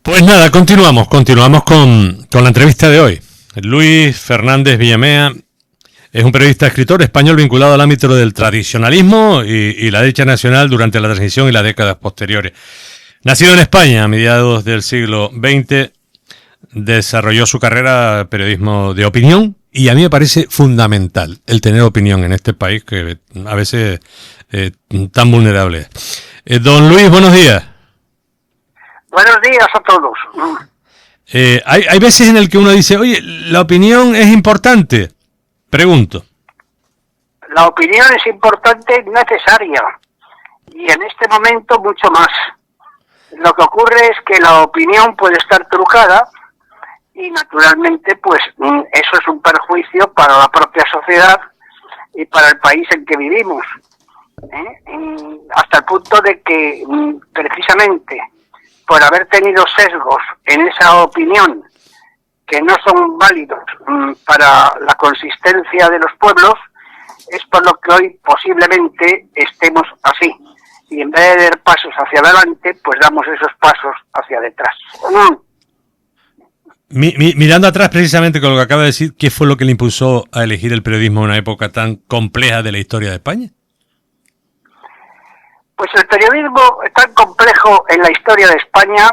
Pues nada, continuamos con la entrevista de hoy. Luis Fernández Villamea es un periodista escritor español vinculado al ámbito del tradicionalismo y la derecha nacional durante la transición y las décadas posteriores. Nacido en España a mediados del siglo XX, desarrolló su carrera periodismo de opinión y a mí me parece fundamental el tener opinión en este país que a veces tan vulnerable es. Don Luis, buenos días. Buenos días a todos. Hay veces en el que uno dice, oye, ¿la opinión es importante? Pregunto. La opinión es importante, necesaria, y en este momento mucho más. Lo que ocurre es que la opinión puede estar trucada y naturalmente pues eso es un perjuicio para la propia sociedad y para el país en que vivimos. Hasta el punto de que precisamente por haber tenido sesgos en esa opinión que no son válidos para la consistencia de los pueblos, es por lo que hoy posiblemente estemos así. Y en vez de dar pasos hacia adelante, pues damos esos pasos hacia detrás. Mirando atrás precisamente con lo que acaba de decir, ¿qué fue lo que le impulsó a elegir el periodismo en una época tan compleja de la historia de España? Pues el periodismo tan complejo en la historia de España,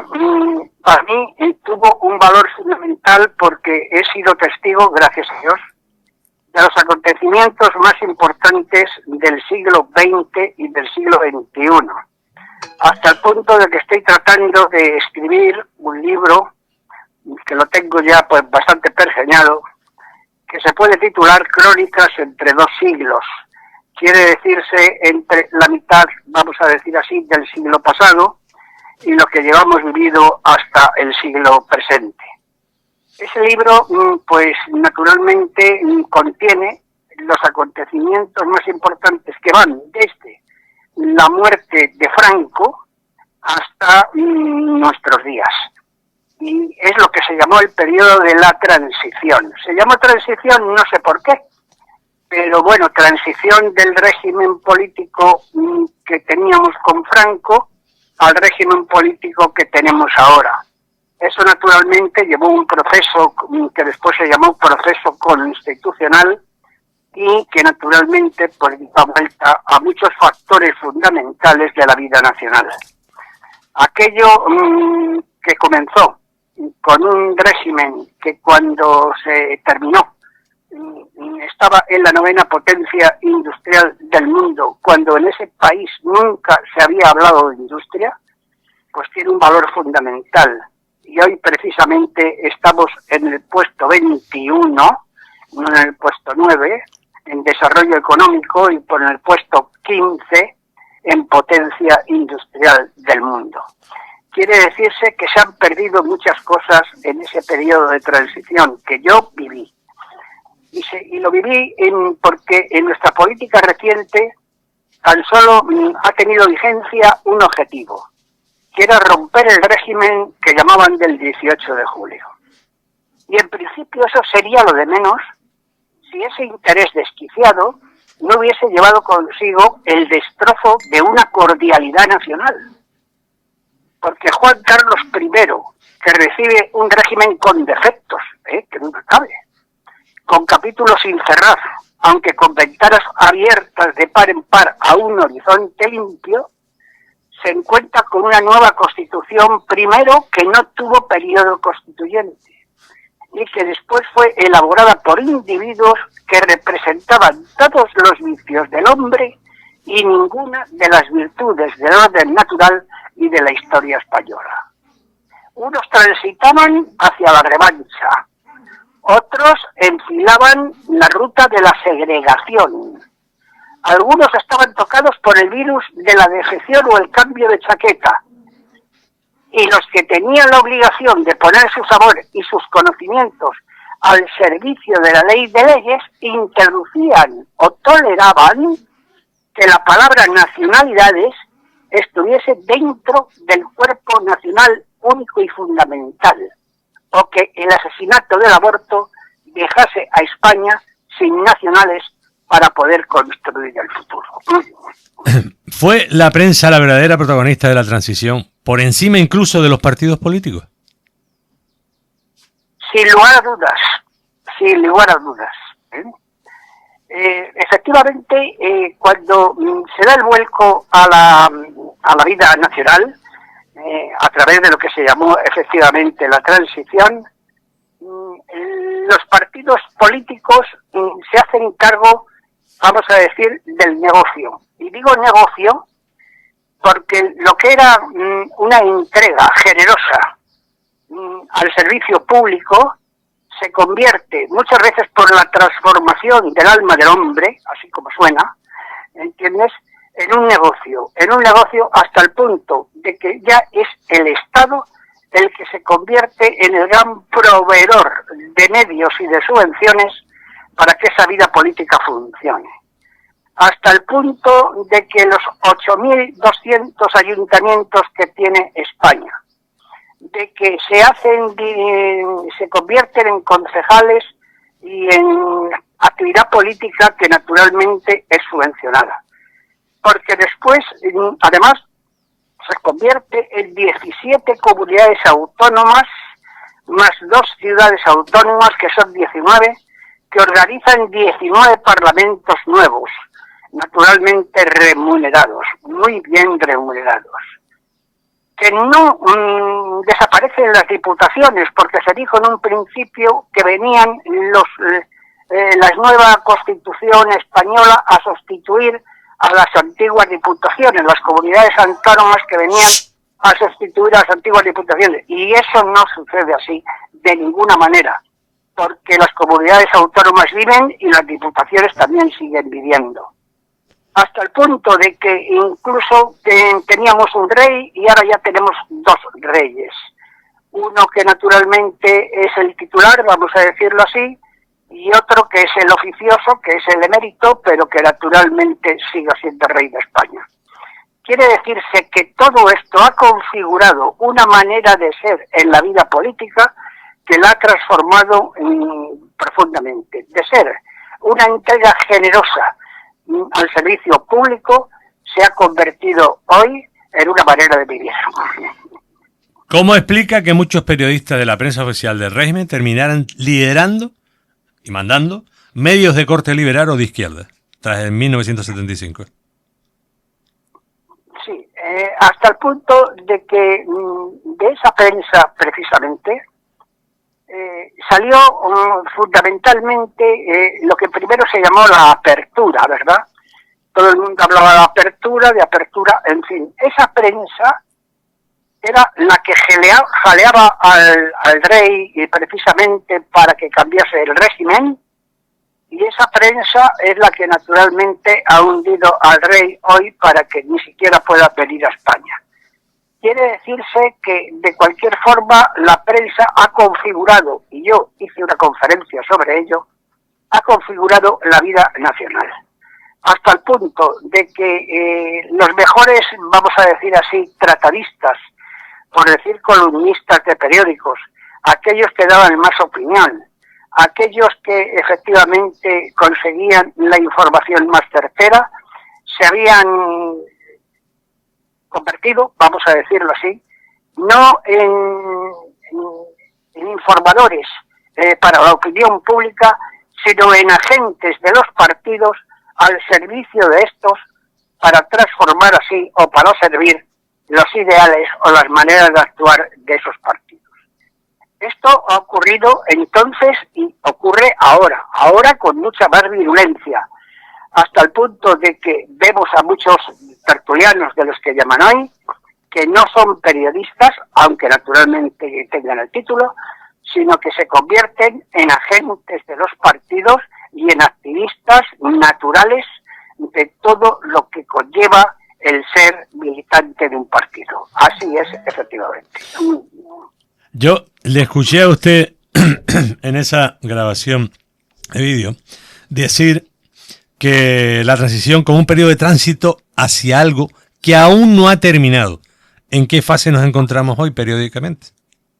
para mí tuvo un valor fundamental porque he sido testigo, gracias a Dios, de los acontecimientos más importantes del siglo XX y del siglo XXI, hasta el punto de que estoy tratando de escribir un libro, que lo tengo ya pues bastante pergeñado, que se puede titular Crónicas entre dos siglos. Quiere decirse entre la mitad, vamos a decir así, del siglo pasado y lo que llevamos vivido hasta el siglo presente. Ese libro, pues naturalmente contiene los acontecimientos más importantes que van desde la muerte de Franco hasta nuestros días. Y es lo que se llamó el periodo de la transición. Se llamó transición, no sé por qué, pero bueno, transición del régimen político que teníamos con Franco al régimen político que tenemos ahora. Eso naturalmente llevó un proceso que después se llamó proceso constitucional y que naturalmente pues da vuelta a muchos factores fundamentales de la vida nacional. Aquello que comenzó con un régimen que cuando se terminó estaba en la 9ª potencia industrial del mundo, cuando en ese país nunca se había hablado de industria, pues tiene un valor fundamental. Y hoy precisamente estamos en el puesto 21, no en el puesto 9, en desarrollo económico, y por el puesto 15 en potencia industrial del mundo. Quiere decirse que se han perdido muchas cosas en ese periodo de transición que yo viví. Y lo viví porque en nuestra política reciente tan solo ha tenido vigencia un objetivo, que era romper el régimen que llamaban del 18 de julio. Y en principio eso sería lo de menos si ese interés desquiciado no hubiese llevado consigo el destrozo de una cordialidad nacional. Porque Juan Carlos I, que recibe un régimen con defectos, que nunca cabe, con capítulos sin cerrar, aunque con ventanas abiertas de par en par a un horizonte limpio, se encuentra con una nueva constitución, primero que no tuvo periodo constituyente y que después fue elaborada por individuos que representaban todos los vicios del hombre y ninguna de las virtudes del orden natural y de la historia española. Unos transitaban hacia la revancha, otros enfilaban la ruta de la segregación. Algunos estaban tocados por el virus de la dejeción o el cambio de chaqueta. Y los que tenían la obligación de poner su sabor y sus conocimientos al servicio de la ley de leyes, introducían o toleraban que la palabra nacionalidades estuviese dentro del cuerpo nacional único y fundamental, o que el asesinato del aborto dejase a España sin nacionales para poder construir el futuro. ¿Fue la prensa la verdadera protagonista de la transición, por encima incluso de los partidos políticos? sin lugar a dudas, sin lugar a dudas. Efectivamente, cuando se da el vuelco a la vida nacional, a través de lo que se llamó efectivamente la transición, los partidos políticos se hacen cargo, vamos a decir, del negocio. Y digo negocio porque lo que era una entrega generosa al servicio público se convierte muchas veces por la transformación del alma del hombre, así como suena, ¿entiendes?, en un negocio hasta el punto de que ya es el Estado el que se convierte en el gran proveedor de medios y de subvenciones para que esa vida política funcione. Hasta el punto de que los 8.200 ayuntamientos que tiene España, de que se convierten en concejales y en actividad política que naturalmente es subvencionada. Porque después, además, se convierte en 17 comunidades autónomas, más 2 ciudades autónomas, que son 19, que organizan 19 parlamentos nuevos, naturalmente remunerados, muy bien remunerados. Que no desaparecen las diputaciones, porque se dijo en un principio que venían la nueva Constitución española a sustituir a las antiguas diputaciones, las comunidades autónomas que venían a sustituir a las antiguas diputaciones. Y eso no sucede así de ninguna manera, porque las comunidades autónomas viven y las diputaciones también siguen viviendo. Hasta el punto de que incluso teníamos un rey y ahora ya tenemos 2 reyes. Uno que naturalmente es el titular, vamos a decirlo así, y otro que es el oficioso, que es el emérito, pero que naturalmente sigue siendo rey de España. Quiere decirse que todo esto ha configurado una manera de ser en la vida política que la ha transformado profundamente. De ser una entrega generosa al servicio público, se ha convertido hoy en una manera de vivir. ¿Cómo explica que muchos periodistas de la prensa oficial del régimen terminaran liderando y mandando medios de corte liberal o de izquierda, tras el 1975? Sí, hasta el punto de que de esa prensa, precisamente, salió fundamentalmente lo que primero se llamó la apertura, ¿verdad? Todo el mundo hablaba de apertura, en fin. Esa prensa era la que jaleaba al rey y precisamente para que cambiase el régimen, y esa prensa es la que naturalmente ha hundido al rey hoy para que ni siquiera pueda venir a España. Quiere decirse que de cualquier forma la prensa ha configurado, y yo hice una conferencia sobre ello, ha configurado la vida nacional. Hasta el punto de que los mejores, vamos a decir así, tratadistas, por decir columnistas de periódicos, aquellos que daban más opinión, aquellos que efectivamente conseguían la información más certera, se habían convertido, vamos a decirlo así, no en informadores para la opinión pública, sino en agentes de los partidos al servicio de estos para transformar así o para servir los ideales o las maneras de actuar de esos partidos. Esto ha ocurrido entonces y ocurre ahora con mucha más virulencia, hasta el punto de que vemos a muchos tertulianos de los que llaman hoy, que no son periodistas, aunque naturalmente tengan el título, sino que se convierten en agentes de los partidos y en activistas naturales de todo lo que conlleva el ser militante de un partido. Así es, efectivamente. Yo le escuché a usted en esa grabación de vídeo decir que la transición como un periodo de tránsito hacia algo que aún no ha terminado. ¿En qué fase nos encontramos hoy periodísticamente?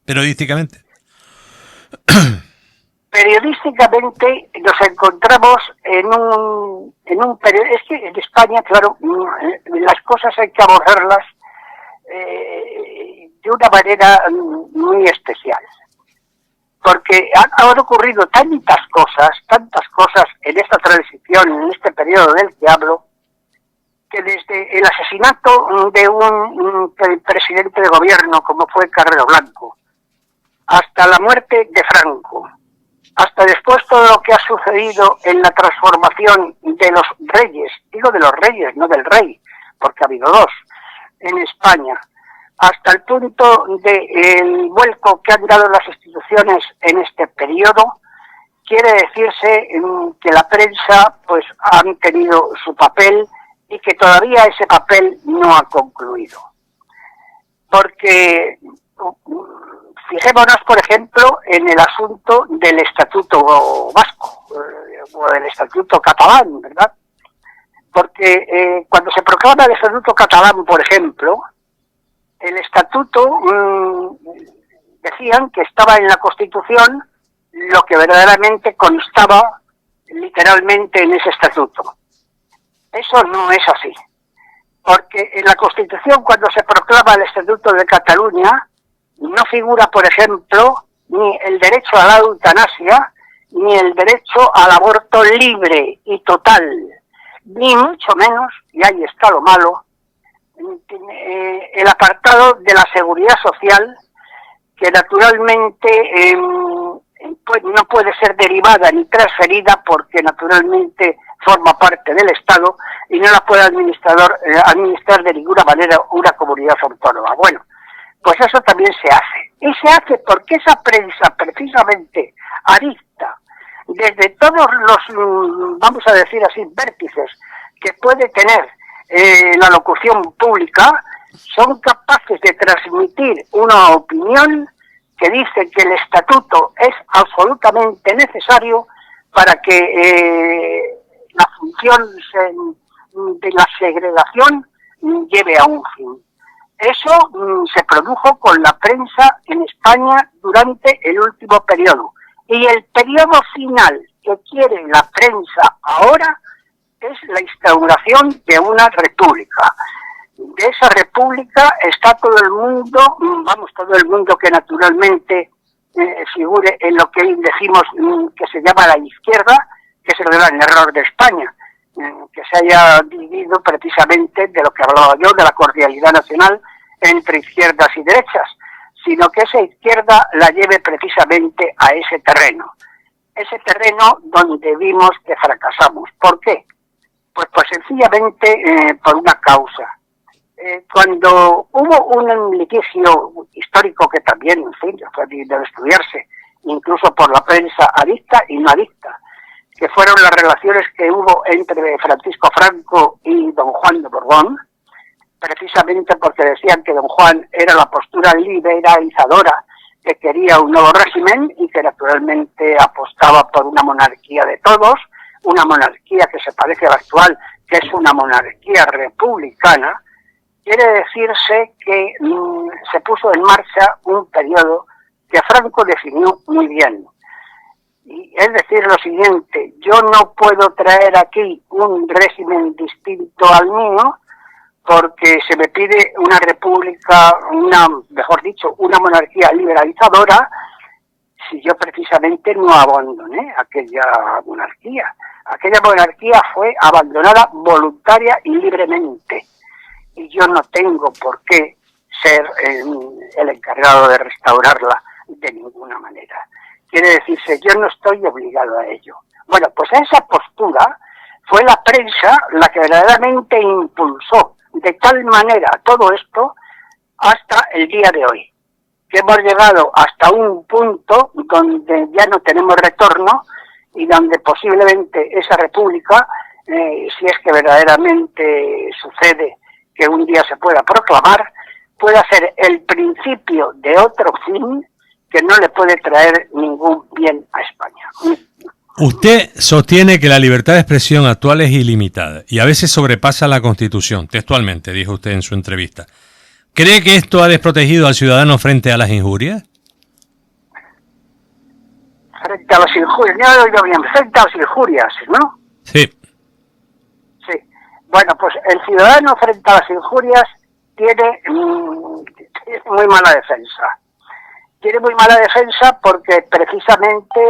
Periodísticamente nos encontramos en un periodo. Es que en España, claro, las cosas hay que abordarlas de una manera muy especial. Porque porque han ocurrido tantas cosas en esta transición, en este periodo del que hablo, que desde el asesinato de un presidente de gobierno como fue Carrero Blanco, hasta la muerte de Franco, hasta después todo lo que ha sucedido en la transformación de los reyes, digo de los reyes, no del rey, porque ha habido dos, en España, hasta el punto del vuelco que han dado las instituciones en este periodo, quiere decirse que la prensa pues han tenido su papel y que todavía ese papel no ha concluido. Porque fijémonos, por ejemplo, en el asunto del Estatuto Vasco, o del Estatuto Catalán, ¿verdad? Porque cuando se proclama el Estatuto Catalán, por ejemplo, el Estatuto decían que estaba en la Constitución lo que verdaderamente constaba literalmente en ese Estatuto. Eso no es así, porque en la Constitución, cuando se proclama el Estatuto de Cataluña, no figura, por ejemplo, ni el derecho a la eutanasia, ni el derecho al aborto libre y total, ni mucho menos, y ahí está lo malo, el apartado de la seguridad social, que naturalmente pues no puede ser derivada ni transferida porque naturalmente forma parte del Estado y no la puede administrar de ninguna manera una comunidad autónoma. Bueno, pues eso también se hace. Y se hace porque esa prensa precisamente adicta desde todos los, vamos a decir así, vértices que puede tener la locución pública, son capaces de transmitir una opinión que dice que el estatuto es absolutamente necesario para que la función de la segregación lleve a un fin. Eso se produjo con la prensa en España durante el último periodo. Y el periodo final que quiere la prensa ahora es la instauración de una república. De esa república está todo el mundo, todo el mundo que naturalmente figure en lo que decimos que se llama la izquierda, que es el gran error de España, que se haya dividido precisamente de lo que hablaba yo, de la cordialidad nacional entre izquierdas y derechas, sino que esa izquierda la lleve precisamente a ese terreno donde vimos que fracasamos. ¿Por qué? Pues sencillamente por una causa. Cuando hubo un litigio histórico que también, en fin, fue de estudiarse, incluso por la prensa adicta y no adicta, que fueron las relaciones que hubo entre Francisco Franco y don Juan de Borbón, precisamente porque decían que don Juan era la postura liberalizadora que quería un nuevo régimen y que naturalmente apostaba por una monarquía de todos, una monarquía que se parece a la actual, que es una monarquía republicana. Quiere decirse que se puso en marcha un periodo que Franco definió muy bien. Y es decir lo siguiente, yo no puedo traer aquí un régimen distinto al mío porque se me pide una república, una monarquía liberalizadora, si yo precisamente no abandoné aquella monarquía. Aquella monarquía fue abandonada voluntaria y libremente. Y yo no tengo por qué ser el encargado de restaurarla de ninguna manera. Quiere decirse, yo no estoy obligado a ello. Bueno, pues esa postura fue la prensa la que verdaderamente impulsó de tal manera todo esto hasta el día de hoy, que hemos llegado hasta un punto donde ya no tenemos retorno y donde posiblemente esa república, si es que verdaderamente sucede que un día se pueda proclamar, pueda ser el principio de otro fin que no le puede traer ningún bien a España. Usted sostiene que la libertad de expresión actual es ilimitada y a veces sobrepasa la Constitución, textualmente, dijo usted en su entrevista. ¿Cree que esto ha desprotegido al ciudadano frente a las injurias? Frente a las injurias, ya lo he oído bien, frente a las injurias, ¿no? Sí. Sí. Bueno, pues el ciudadano frente a las injurias tiene muy mala defensa. Tiene muy mala defensa porque precisamente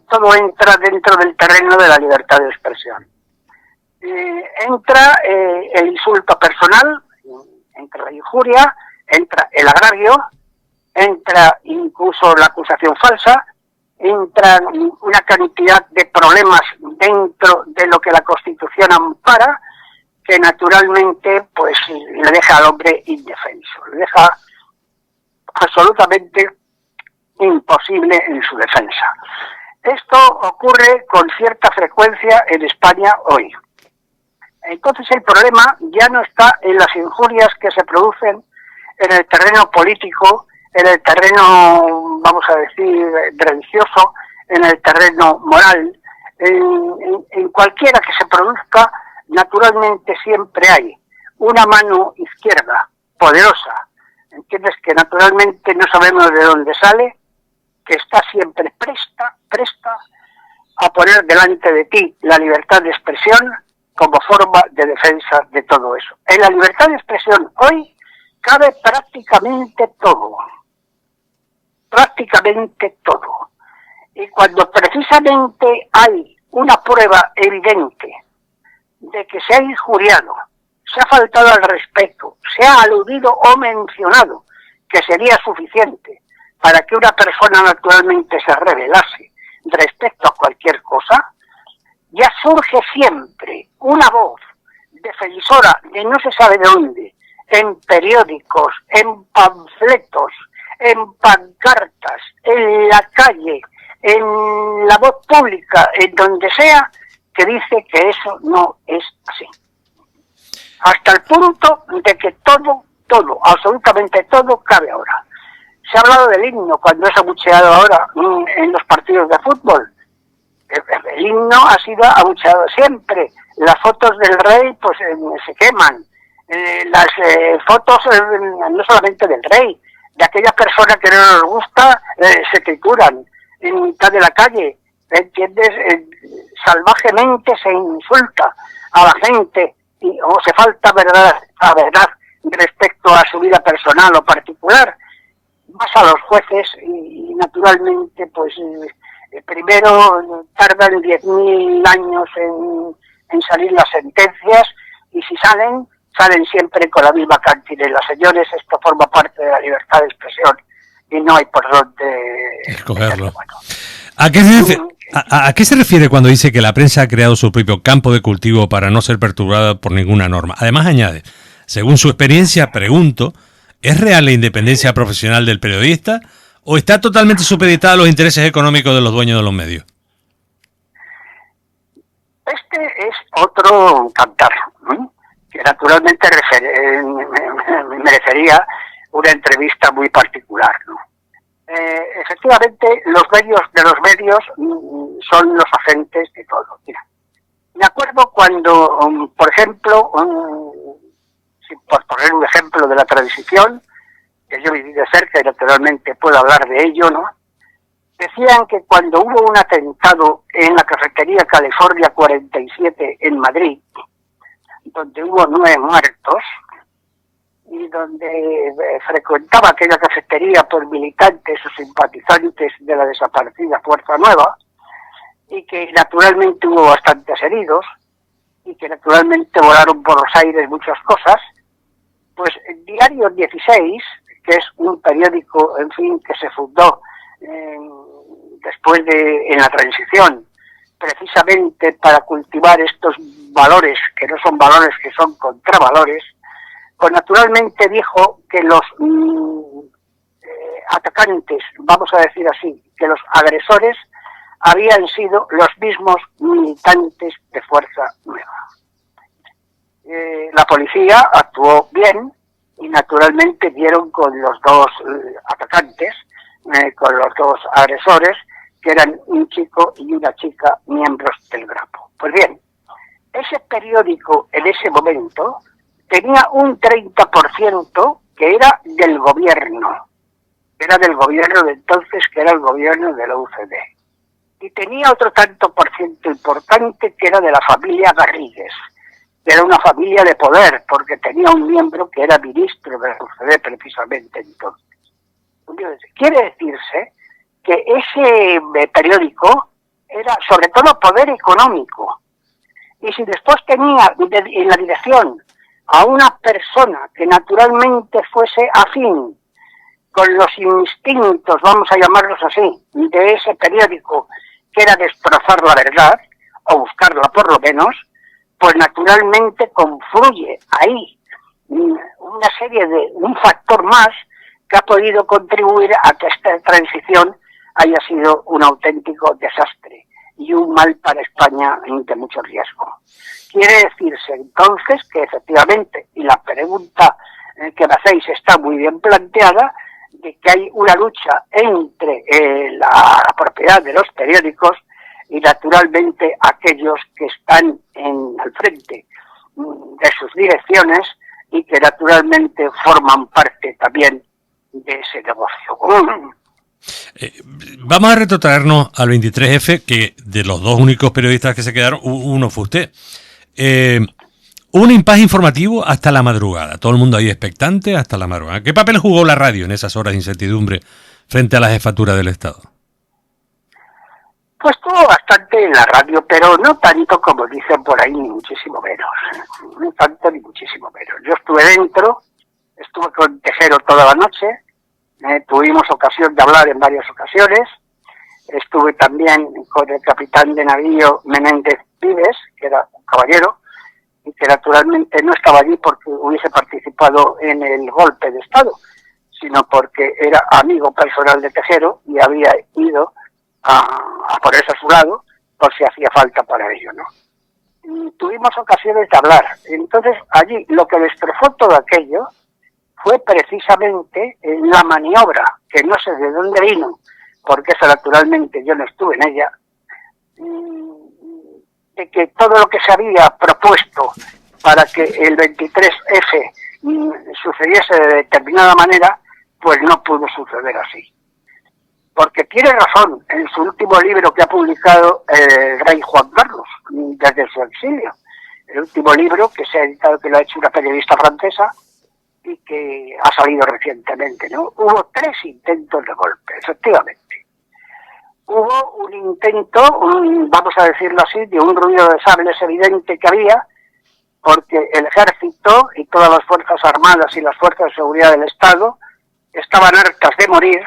todo entra dentro del terreno de la libertad de expresión. Entra el insulto personal, entra la injuria, entra el agravio, entra incluso la acusación falsa, entra una cantidad de problemas dentro de lo que la Constitución ampara, que naturalmente pues le deja al hombre indefenso, le deja absolutamente imposible en su defensa. Esto ocurre con cierta frecuencia en España hoy. Entonces el problema ya no está en las injurias que se producen en el terreno político, en el terreno, vamos a decir, religioso, en el terreno moral, en cualquiera que se produzca, naturalmente siempre hay una mano izquierda poderosa, ¿entiendes? Que naturalmente no sabemos de dónde sale, que está siempre presta a poner delante de ti la libertad de expresión como forma de defensa de todo eso. En la libertad de expresión hoy cabe prácticamente todo. Y cuando precisamente hay una prueba evidente de que se ha injuriado, se ha faltado al respeto, se ha aludido o mencionado, que sería suficiente para que una persona naturalmente se rebelase respecto a cualquier cosa, ya surge siempre una voz defensora de no se sabe de dónde, en periódicos, en panfletos, en pancartas, en la calle, en la voz pública, en donde sea, que dice que eso no es así. Hasta el punto de que todo, absolutamente todo cabe ahora. Se ha hablado del himno cuando es abucheado ahora en los partidos de fútbol. El himno ha sido abucheado siempre. Las fotos del rey pues se queman. Las fotos no solamente del rey, de aquellas personas que no nos gusta, se trituran en mitad de la calle, ¿entiendes? Salvajemente se insulta a la gente o se falta a verdad respecto a su vida personal o particular. Vas a los jueces y naturalmente pues primero tardan 10.000 años en salir las sentencias, y si salen siempre con la misma cantinela. Señores, esto forma parte de la libertad de expresión y no hay por dónde escogerlo. ¿A qué se refiere cuando dice que la prensa ha creado su propio campo de cultivo para no ser perturbada por ninguna norma? Además añade, según su experiencia, pregunto, ¿es real la independencia profesional del periodista o está totalmente supeditada a los intereses económicos de los dueños de los medios? Este es otro cantar, ¿no? Que naturalmente merecería una entrevista muy particular, ¿no? Efectivamente, los medios son los agentes de todo. Mira, me acuerdo cuando, por ejemplo, por poner un ejemplo de la transición, que yo viví de cerca y naturalmente puedo hablar de ello, ¿no? Decían que cuando hubo un atentado en la cafetería California 47 en Madrid, donde hubo 9 muertos, y donde frecuentaba aquella cafetería por militantes o simpatizantes de la desaparecida Fuerza Nueva, y que naturalmente hubo bastantes heridos, y que naturalmente volaron por los aires muchas cosas, pues el Diario 16, que es un periódico, en fin, que se fundó después en la transición, precisamente para cultivar estos valores, que no son valores, que son contravalores, pues naturalmente dijo que los atacantes, vamos a decir así, que los agresores habían sido los mismos militantes de Fuerza Nueva. La policía actuó bien y naturalmente dieron con los dos atacantes, con los dos agresores, que eran un chico y una chica miembros del Grapo. Pues bien, ese periódico en ese momento tenía un 30% que era del gobierno de entonces, que era el gobierno de la UCD. Y tenía otro tanto por ciento importante que era de la familia Garrigues, que era una familia de poder, porque tenía un miembro que era ministro de la UCD precisamente entonces. Quiere decirse que ese periódico era sobre todo poder económico. Y si después tenía en la dirección a una persona que naturalmente fuese afín con los instintos, vamos a llamarlos así, de ese periódico, que era destrozar la verdad, o buscarla por lo menos, pues naturalmente confluye ahí un factor más que ha podido contribuir a que esta transición haya sido un auténtico desastre y un mal para España de mucho riesgo. Quiere decirse entonces que efectivamente, y la pregunta que me hacéis está muy bien planteada, de que hay una lucha entre la propiedad de los periódicos y naturalmente aquellos que están al frente de sus direcciones y que naturalmente forman parte también de ese negocio. Vamos a retrotraernos al 23F, que de los dos únicos periodistas que se quedaron, uno fue usted. Un impasse informativo hasta la madrugada. Todo el mundo ahí expectante hasta la madrugada. ¿Qué papel jugó la radio en esas horas de incertidumbre frente a la jefatura del Estado? Pues tuvo bastante en la radio, pero no tanto como dicen por ahí, ni muchísimo menos. No tanto ni muchísimo menos. Yo estuve dentro, estuve con Tejero toda la noche, tuvimos ocasión de hablar en varias ocasiones, estuve también con el capitán de navío Menéndez Vives, que era un caballero, y que naturalmente no estaba allí porque hubiese participado en el golpe de Estado, sino porque era amigo personal de Tejero y había ido a ponerse a su lado por si hacía falta para ello, ¿no? Y tuvimos ocasiones de hablar. Entonces, allí lo que destrozó todo aquello fue precisamente la maniobra, que no sé de dónde vino, porque esa naturalmente yo no estuve en ella, de que todo lo que se había propuesto para que el 23F sucediese de determinada manera, pues no pudo suceder así. Porque tiene razón en su último libro que ha publicado el rey Juan Carlos, desde su exilio. El último libro que se ha editado, que lo ha hecho una periodista francesa y que ha salido recientemente, ¿no? Hubo 3 intentos de golpe, efectivamente. Hubo un intento, vamos a decirlo así, de un ruido de sables evidente que había, porque el ejército y todas las fuerzas armadas y las fuerzas de seguridad del Estado estaban hartas de morir,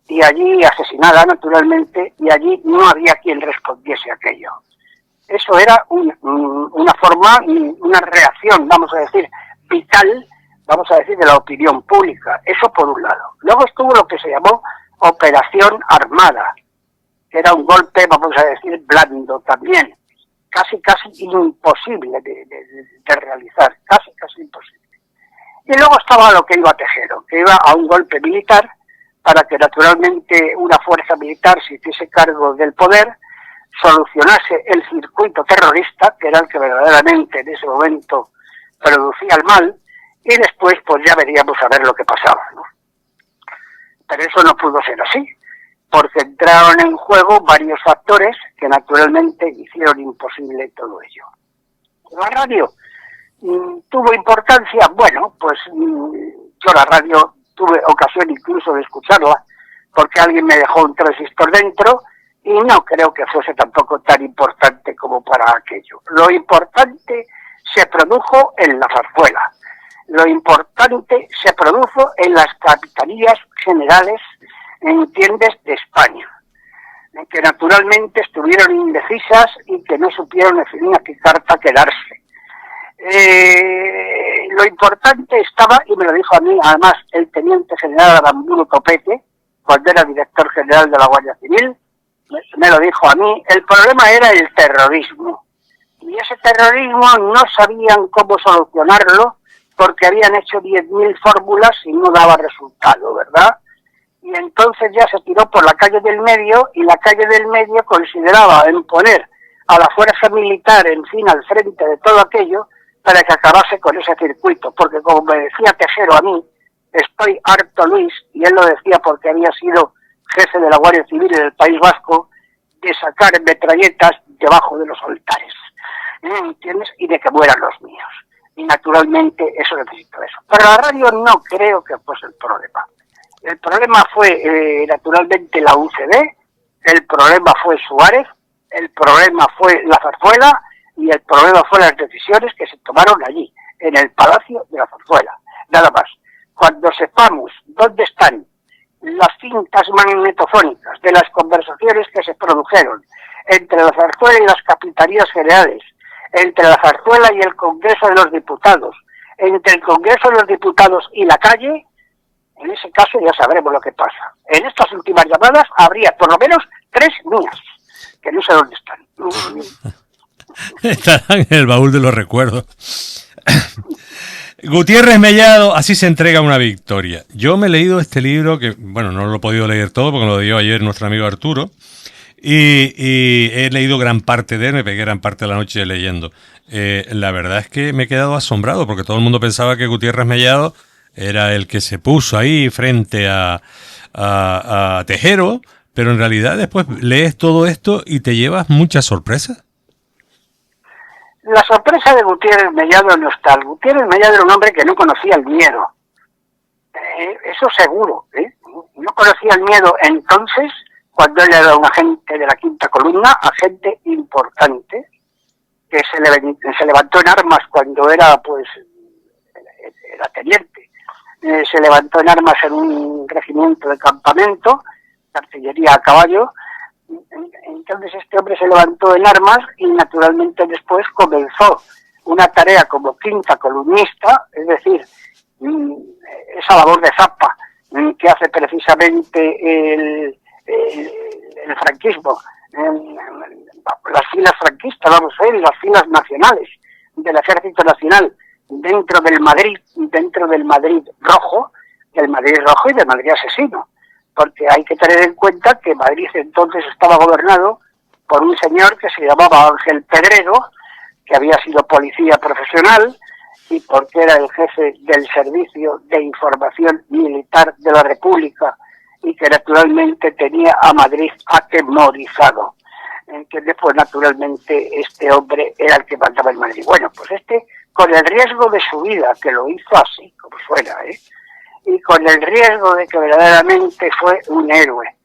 y allí asesinada naturalmente, y allí no había quien respondiese a aquello. Eso era una forma, una reacción, vamos a decir, vital, vamos a decir, de la opinión pública. Eso por un lado. Luego estuvo lo que se llamó Operación Armada, que era un golpe, vamos a decir, blando también, casi imposible de realizar, casi imposible. Y luego estaba lo que iba a Tejero, que iba a un golpe militar, para que naturalmente una fuerza militar se hiciese cargo del poder, solucionase el circuito terrorista, que era el que verdaderamente en ese momento producía el mal, y después pues ya veríamos a ver lo que pasaba, ¿no? Pero eso no pudo ser así, porque entraron en juego varios factores que naturalmente hicieron imposible todo ello. La radio tuvo importancia, bueno, pues yo la radio tuve ocasión incluso de escucharla, porque alguien me dejó un transistor dentro, y no creo que fuese tampoco tan importante como para aquello. Lo importante se produjo en la zarzuela, lo importante se produjo en las capitanías generales, ¿entiendes?, de España, que naturalmente estuvieron indecisas y que no supieron definir a qué carta quedarse. Lo importante estaba, y me lo dijo a mí, además, el teniente general Aramburu Copete, cuando era director general de la Guardia Civil, me lo dijo a mí, el problema era el terrorismo. Y ese terrorismo no sabían cómo solucionarlo, porque habían hecho 10.000 fórmulas y no daba resultado, ¿verdad? Y entonces ya se tiró por la calle del medio, y la calle del medio consideraba en poner a la fuerza militar, en fin, al frente de todo aquello, para que acabase con ese circuito, porque como me decía Tejero a mí, estoy harto, Luis, y él lo decía porque había sido jefe de la Guardia Civil en el País Vasco, de sacar metralletas debajo de los altares, ¿entiendes? Y de que mueran los míos. Y naturalmente eso necesito eso. Pero la radio no creo que fuese el problema. El problema fue, naturalmente, la UCD, el problema fue Suárez, el problema fue la Zarzuela y el problema fue las decisiones que se tomaron allí, en el Palacio de la Zarzuela. Nada más. Cuando sepamos dónde están las cintas magnetofónicas de las conversaciones que se produjeron entre la Zarzuela y las Capitanías Generales, entre la Zarzuela y el Congreso de los Diputados, entre el Congreso de los Diputados y la calle, en ese caso ya sabremos lo que pasa. En estas últimas llamadas habría por lo menos 3 mías, que no sé dónde están. Estarán en el baúl de los recuerdos. Gutiérrez Mellado, así se entrega una victoria. Yo me he leído este libro, que bueno, no lo he podido leer todo porque lo dio ayer nuestro amigo Arturo, y he leído gran parte de él, me pegué gran parte de la noche leyendo. La verdad es que me he quedado asombrado porque todo el mundo pensaba que Gutiérrez Mellado era el que se puso ahí frente a Tejero, pero en realidad después lees todo esto y te llevas muchas sorpresas. La sorpresa de Gutiérrez Mellado no está. Gutiérrez Mellado era un hombre que no conocía el miedo. Eso seguro. No conocía el miedo entonces, cuando él era un agente de la Quinta Columna, agente importante, que se levantó en armas cuando era teniente. Se levantó en armas en un regimiento de campamento, de artillería a caballo. Entonces este hombre se levantó en armas y naturalmente después comenzó una tarea como quinta columnista, es decir, esa labor de zapa que hace precisamente el franquismo, las filas franquistas, vamos a ver, las filas nacionales del Ejército Nacional dentro del Madrid rojo y del Madrid asesino. Porque hay que tener en cuenta que Madrid entonces estaba gobernado por un señor que se llamaba Ángel Pedrero, que había sido policía profesional y porque era el jefe del Servicio de Información Militar de la República y que naturalmente tenía a Madrid atemorizado. ¿Entiendes? Pues naturalmente este hombre era el que mandaba en Madrid. Bueno, pues con el riesgo de su vida, que lo hizo así, como suena, y con el riesgo de que verdaderamente fue un héroe,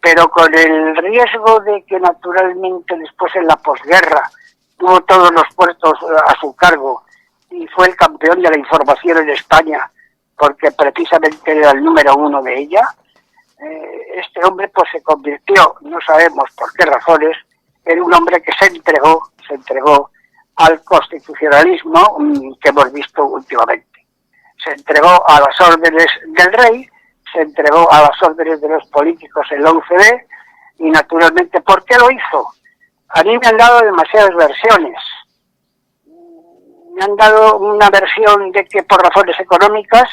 pero con el riesgo de que naturalmente después en la posguerra tuvo todos los puestos a su cargo y fue el campeón de la información en España, porque precisamente era el número 1 de ella, este hombre pues se convirtió, no sabemos por qué razones, en un hombre que se entregó al constitucionalismo que hemos visto últimamente. Se entregó a las órdenes del rey, se entregó a las órdenes de los políticos en la UCD y naturalmente, ¿por qué lo hizo? A mí me han dado demasiadas versiones. Me han dado una versión de que por razones económicas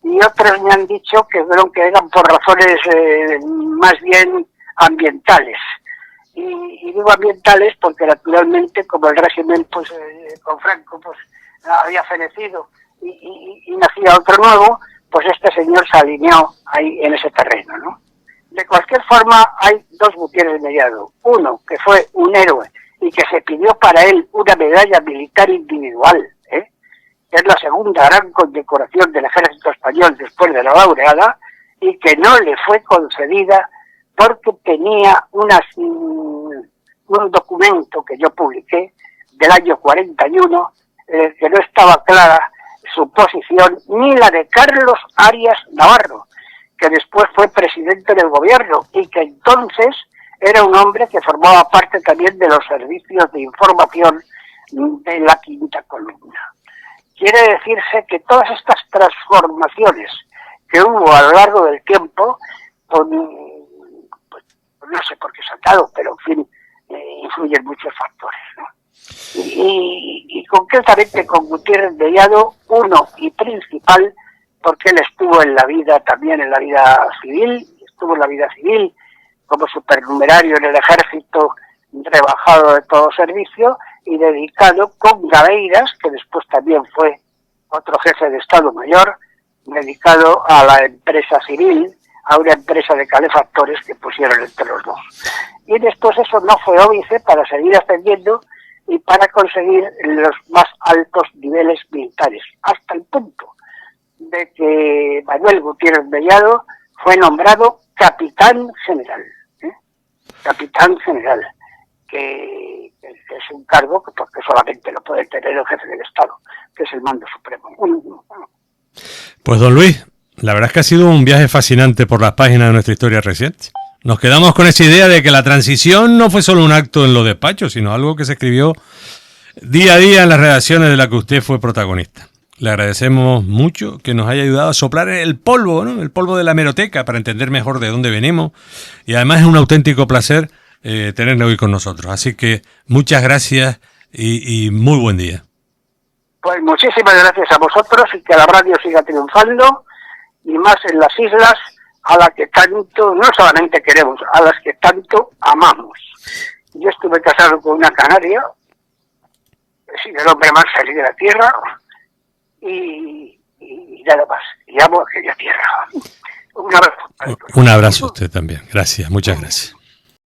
y otros me han dicho que eran por razones más bien ambientales. Y digo ambientales porque naturalmente como el régimen con Franco había fenecido y nacía otro nuevo, pues este señor se alineó ahí en ese terreno, ¿no? De cualquier forma, hay 2 Gutiérrez Mellado. Uno, que fue un héroe y que se pidió para él una medalla militar individual, que es la segunda gran condecoración del Ejército Español después de la laureada, y que no le fue concedida porque tenía un documento que yo publiqué del año 41, que no estaba clara su posición, ni la de Carlos Arias Navarro, que después fue presidente del gobierno y que entonces era un hombre que formaba parte también de los servicios de información de la Quinta Columna. Quiere decirse que todas estas transformaciones que hubo a lo largo del tiempo, pues, no sé por qué se han dado, pero en fin, influyen muchos factores, ¿no? Y concretamente con Gutiérrez Mellado, uno y principal, porque él estuvo en la vida, también en la vida civil, como supernumerario en el ejército, rebajado de todo servicio y dedicado con Gabeiras, que después también fue otro jefe de Estado Mayor, dedicado a la empresa civil, a una empresa de calefactores que pusieron entre los dos. Y después eso no fue óbice para seguir ascendiendo y para conseguir los más altos niveles militares, hasta el punto de que Manuel Gutiérrez Mellado fue nombrado capitán general. Capitán general, que es un cargo que solamente lo puede tener el jefe del Estado, que es el mando supremo. Pues don Luis, la verdad es que ha sido un viaje fascinante por las páginas de nuestra historia reciente. Nos quedamos con esa idea de que la transición no fue solo un acto en los despachos, sino algo que se escribió día a día en las redacciones de la que usted fue protagonista. Le agradecemos mucho que nos haya ayudado a soplar el polvo, ¿no? El polvo de la hemeroteca para entender mejor de dónde venimos. Y además es un auténtico placer tenerle hoy con nosotros. Así que muchas gracias y muy buen día. Pues muchísimas gracias a vosotros y que la radio siga triunfando y más en las islas a las que tanto, no solamente queremos, a las que tanto amamos. Yo estuve casado con una canaria, he sido el hombre más feliz de la tierra y nada más. Y amo aquella tierra. Un abrazo. Un abrazo a usted también. Gracias, muchas gracias.